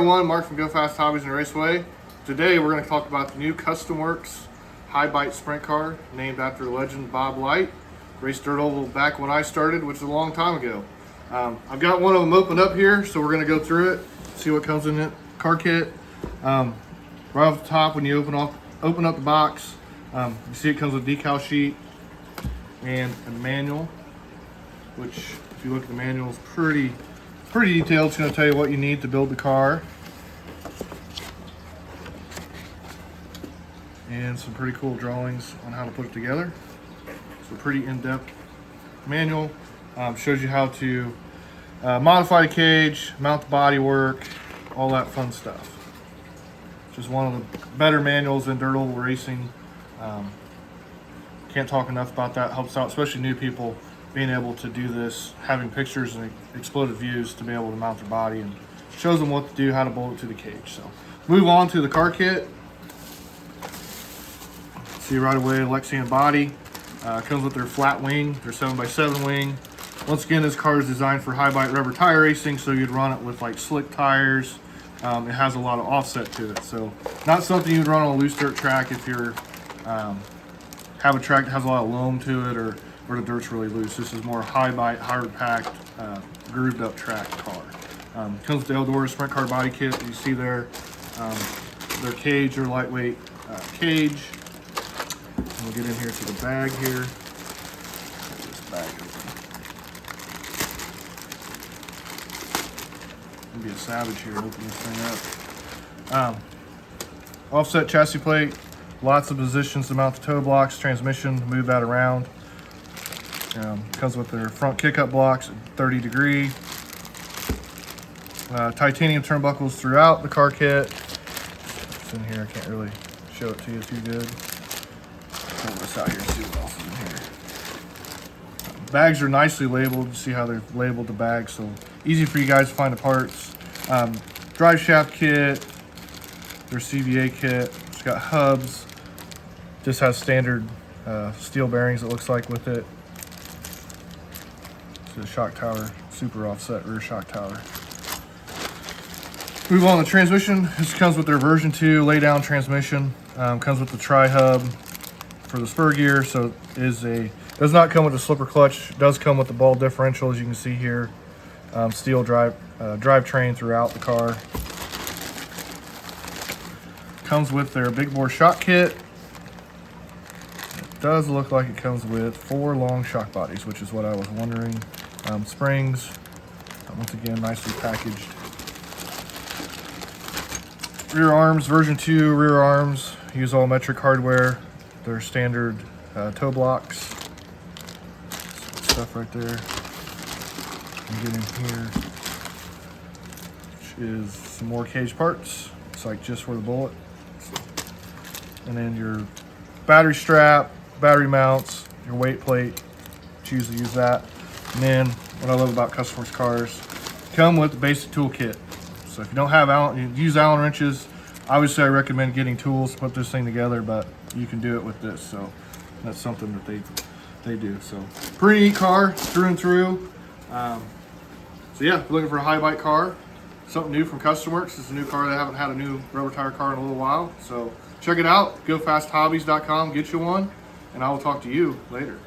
everyone, Mark from Go Fast Hobbies and Raceway. Today we're going to talk about the new Custom Works high bite sprint car named after legend Bob Light. Raced dirt oval back when I started, which is a long time ago. I've got one of them opened up here, so we're going to go through it, see what comes in it. Car kit. Right off the top, when you open up the box, you see it comes with a decal sheet and a manual, which if you look at the manual, is pretty detailed. It's going to tell you what you need to build the car. And some pretty cool drawings on how to put it together. So pretty in-depth manual. Shows you how to modify the cage, mount the body work, all that fun stuff. Just one of the better manuals in dirt oval racing. Can't talk enough about that. Helps out, especially new people, being able to do this, having pictures and exploded views to be able to mount their body, and shows them what to do, how to bolt it to the cage. So move on to the car kit. See right away, Lexian body. Comes with their flat wing, their 7x7 wing. Once again, this car is designed for high bite rubber tire racing, so you'd run it with like slick tires. It has a lot of offset to it, so not something you'd run on a loose dirt track if you're have a track that has a lot of loam to it, or where the dirt's really loose. This is more high bite, hard packed, grooved up track car. Comes with the Eldora sprint car body kit that you see there. Their cage, their lightweight cage. And we'll get in here to the bag here. Get this bag open. I'm gonna be a savage here, open this thing up. Offset chassis plate, lots of positions to mount the toe blocks, transmission to move that around. Comes with their front kick-up blocks at 30 degree. Titanium turnbuckles throughout the car kit. It's in here, I can't really show it to you too good. Pull this out here and see what else is in here. Bags are nicely labeled. You see how they've labeled the bags, so easy for you guys to find the parts. Drive shaft kit, their CVA kit. It's got hubs. Just has standard steel bearings, it looks like, with it. So the shock tower, super offset rear shock tower. Move on to the transmission. This comes with their version 2 lay down transmission. Comes with the tri-hub for the spur gear, so it does not come with a slipper clutch. It does come with the ball differential, as you can see here. Steel drivetrain throughout the car. Comes with their big bore shock kit. It does look like it comes with 4 long shock bodies, which is what I was wondering. Springs, once again, nicely packaged. Rear arms, version 2 rear arms. Use all metric hardware. Their standard toe blocks. Stuff right there. And get in here, which is some more cage parts. It's like just for the bullet. And then your battery strap, battery mounts, your weight plate. Choose to use that. And then what I love about Custom Works cars, come with the basic tool kit. So if you don't have Allen, you use Allen wrenches. Obviously, I recommend getting tools to put this thing together, but you can do it with this. So that's something that they do. So pretty neat car through and through. So yeah, if you're looking for a high bite car, something new from Custom Works. It's a new car. They haven't had a new rubber tire car in a little while. So check it out. GoFastHobbies.com. Get you one, and I will talk to you later.